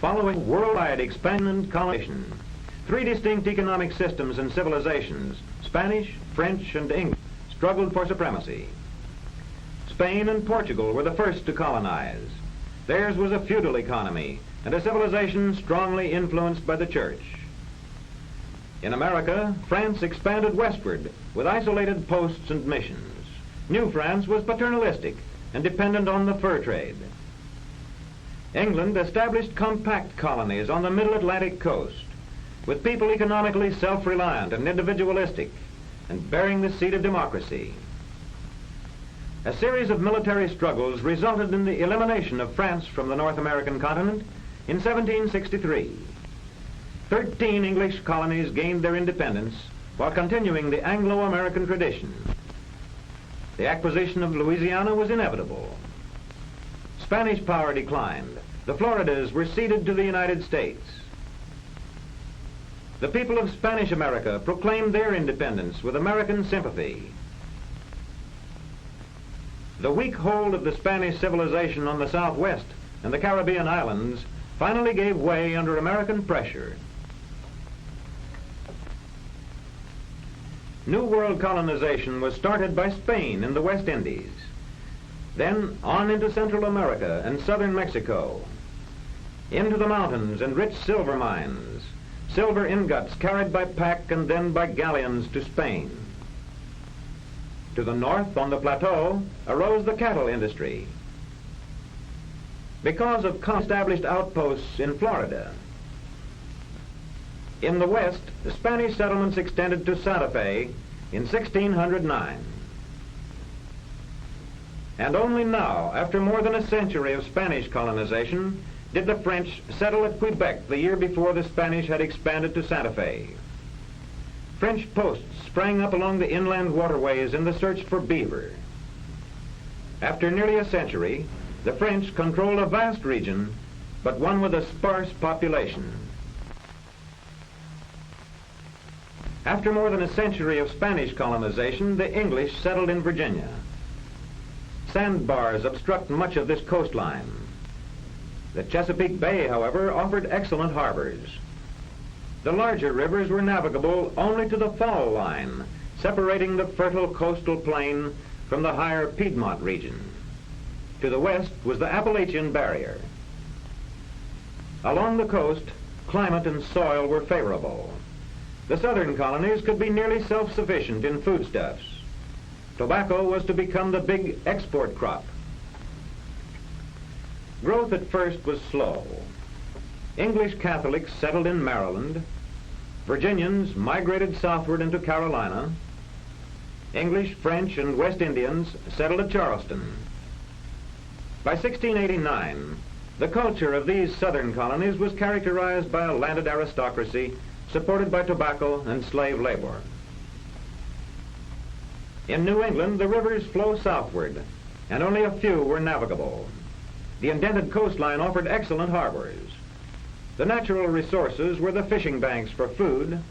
Following worldwide expansion and colonization, three distinct economic systems and civilizations, Spanish, French, and English, struggled for supremacy. Spain and Portugal were the first to colonize. Theirs was a feudal economy and a civilization strongly influenced by the church. In America, France expanded westward with isolated posts and missions. New France was paternalistic and dependent on the fur trade. England established compact colonies on the middle Atlantic coast, with people economically self-reliant and individualistic, and bearing the seed of democracy. A series of military struggles resulted in the elimination of France from the North American continent in 1763. 13 English colonies gained their independence while continuing the Anglo-American tradition. The acquisition of Louisiana was inevitable. Spanish power declined. The Floridas were ceded to the United States. The people of Spanish America proclaimed their independence with American sympathy. The weak hold of the Spanish civilization on the Southwest and the Caribbean islands finally gave way under American pressure. New World colonization was started by Spain in the West Indies, then on into Central America and southern Mexico, into the mountains and rich silver mines, silver ingots carried by pack and then by galleons to Spain. To the north on the plateau arose the cattle industry. Because of established outposts in Florida. In the west, the Spanish settlements extended to Santa Fe in 1609. And only now, after more than a century of Spanish colonization, did the French settle at Quebec the year before the Spanish had expanded to Santa Fe. French posts sprang up along the inland waterways in the search for beaver. After nearly a century, the French controlled a vast region, but one with a sparse population. After more than a century of Spanish colonization, the English settled in Virginia. Sandbars obstruct much of this coastline. The Chesapeake Bay, however, offered excellent harbors. The larger rivers were navigable only to the fall line, separating the fertile coastal plain from the higher Piedmont region. To the west was the Appalachian barrier. Along the coast, climate and soil were favorable. The southern colonies could be nearly self-sufficient in foodstuffs. Tobacco was to become the big export crop. Growth at first was slow. English Catholics settled in Maryland. Virginians migrated southward into Carolina. English, French, and West Indians settled at Charleston. By 1689, the culture of these southern colonies was characterized by a landed aristocracy supported by tobacco and slave labor. In New England, the rivers flow southward, and only a few were navigable. The indented coastline offered excellent harbors. The natural resources were the fishing banks for food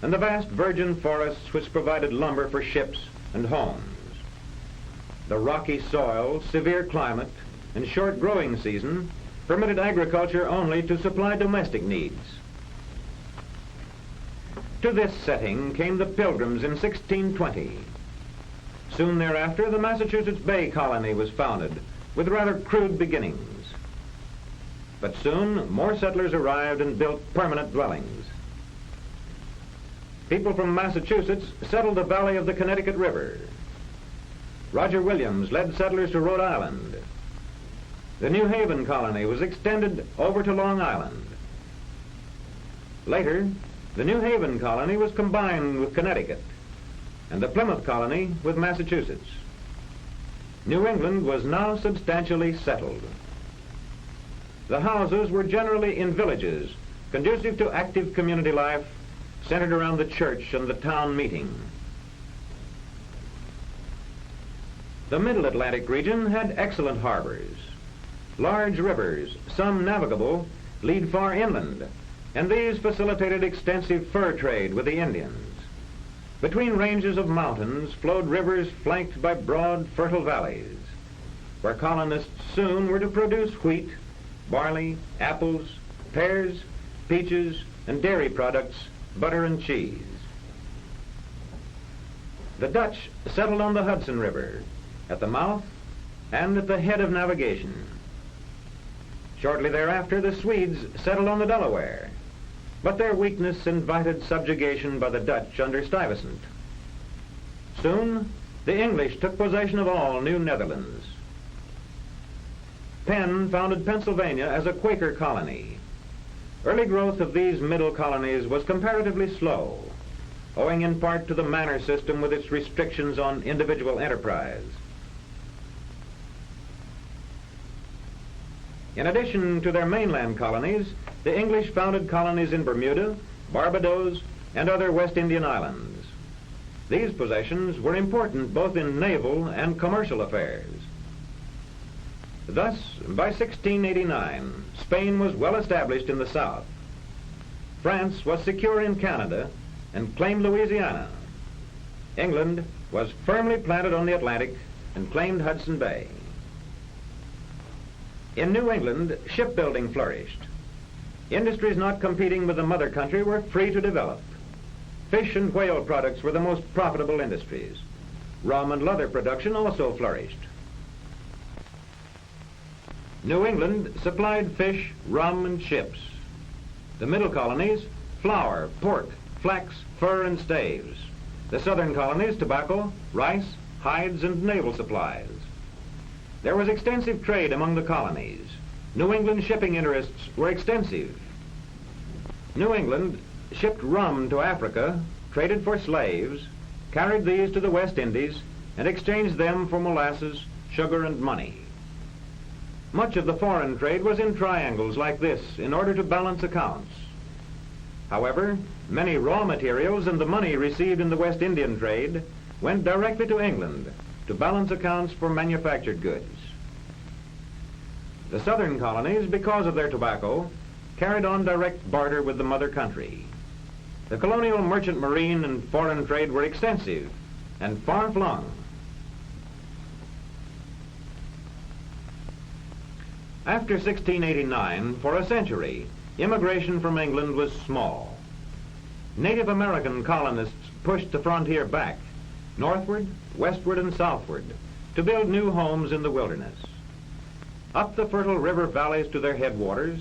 and the vast virgin forests which provided lumber for ships and homes. The rocky soil, severe climate, and short growing season permitted agriculture only to supply domestic needs. To this setting came the Pilgrims in 1620. Soon thereafter, the Massachusetts Bay Colony was founded, with rather crude beginnings. But soon, more settlers arrived and built permanent dwellings. People from Massachusetts settled the valley of the Connecticut River. Roger Williams led settlers to Rhode Island. The New Haven Colony was extended over to Long Island. Later, the New Haven Colony was combined with Connecticut, and the Plymouth Colony with Massachusetts. New England was now substantially settled. The houses were generally in villages, conducive to active community life, centered around the church and the town meeting. The Middle Atlantic region had excellent harbors. Large rivers, some navigable, lead far inland, and these facilitated extensive fur trade with the Indians. Between ranges of mountains flowed rivers flanked by broad, fertile valleys, where colonists soon were to produce wheat, barley, apples, pears, peaches, and dairy products, butter and cheese. The Dutch settled on the Hudson River, at the mouth and at the head of navigation. Shortly thereafter, the Swedes settled on the Delaware, but their weakness invited subjugation by the Dutch under Stuyvesant. Soon, the English took possession of all New Netherlands. Penn founded Pennsylvania as a Quaker colony. Early growth of these middle colonies was comparatively slow, owing in part to the manor system with its restrictions on individual enterprise. In addition to their mainland colonies, the English founded colonies in Bermuda, Barbados, and other West Indian islands. These possessions were important both in naval and commercial affairs. Thus, by 1689, Spain was well established in the south. France was secure in Canada and claimed Louisiana. England was firmly planted on the Atlantic and claimed Hudson Bay. In New England, shipbuilding flourished. Industries not competing with the mother country were free to develop. Fish and whale products were the most profitable industries. Rum and leather production also flourished. New England supplied fish, rum, and ships. The middle colonies, flour, pork, flax, fur, and staves. The southern colonies, tobacco, rice, hides, and naval supplies. There was extensive trade among the colonies. New England shipping interests were extensive. New England shipped rum to Africa, traded for slaves, carried these to the West Indies, and exchanged them for molasses, sugar, and money. Much of the foreign trade was in triangles like this in order to balance accounts. However, many raw materials and the money received in the West Indian trade went directly to England to balance accounts for manufactured goods. The southern colonies, because of their tobacco, carried on direct barter with the mother country. The colonial merchant marine and foreign trade were extensive and far-flung. After 1689, for a century, immigration from England was small. Native American colonists pushed the frontier back, northward, westward, and southward, to build new homes in the wilderness. Up the fertile river valleys to their headwaters,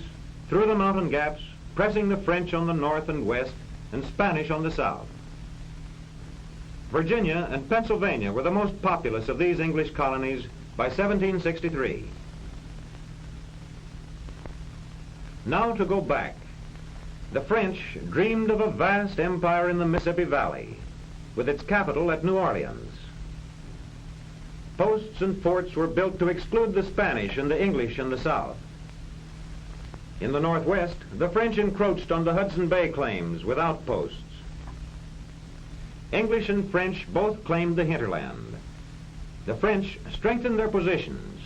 through the mountain gaps, pressing the French on the north and west, and Spanish on the south. Virginia and Pennsylvania were the most populous of these English colonies by 1763. Now to go back. The French dreamed of a vast empire in the Mississippi Valley, with its capital at New Orleans. Posts and forts were built to exclude the Spanish and the English in the south. In the northwest, the French encroached on the Hudson Bay claims with outposts. English and French both claimed the hinterland. The French strengthened their positions,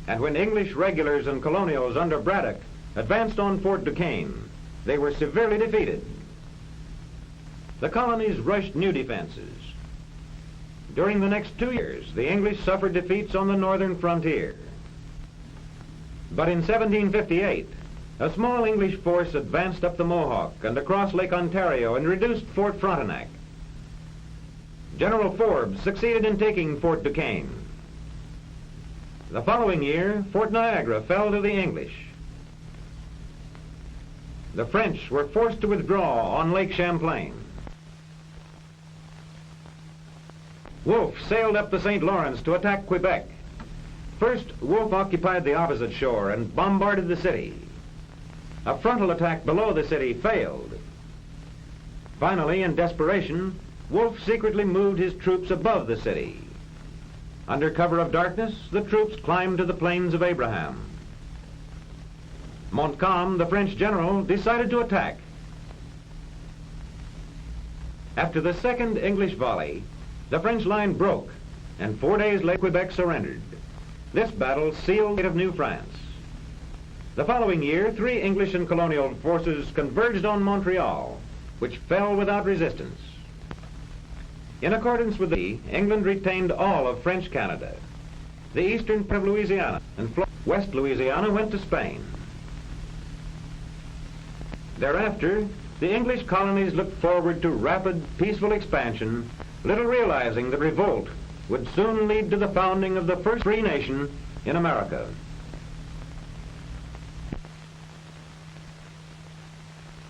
and when English regulars and colonials under Braddock advanced on Fort Duquesne, they were severely defeated. The colonies rushed new defenses. During the next 2 years, the English suffered defeats on the northern frontier. But in 1758, a small English force advanced up the Mohawk and across Lake Ontario and reduced Fort Frontenac. General Forbes succeeded in taking Fort Duquesne. The following year, Fort Niagara fell to the English. The French were forced to withdraw on Lake Champlain. Wolfe sailed up the St. Lawrence to attack Quebec. First, Wolfe occupied the opposite shore and bombarded the city. A frontal attack below the city failed. Finally, in desperation, Wolfe secretly moved his troops above the city. Under cover of darkness, the troops climbed to the Plains of Abraham. Montcalm, the French general, decided to attack. After the second English volley, the French line broke, and 4 days later Quebec surrendered. This battle sealed the fate of New France. The following year, 3 English and colonial forces converged on Montreal, which fell without resistance. In accordance with the England retained all of French Canada. The eastern part of Louisiana and West Louisiana went to Spain. Thereafter, the English colonies looked forward to rapid, peaceful expansion, little realizing that revolt would soon lead to the founding of the first free nation in America.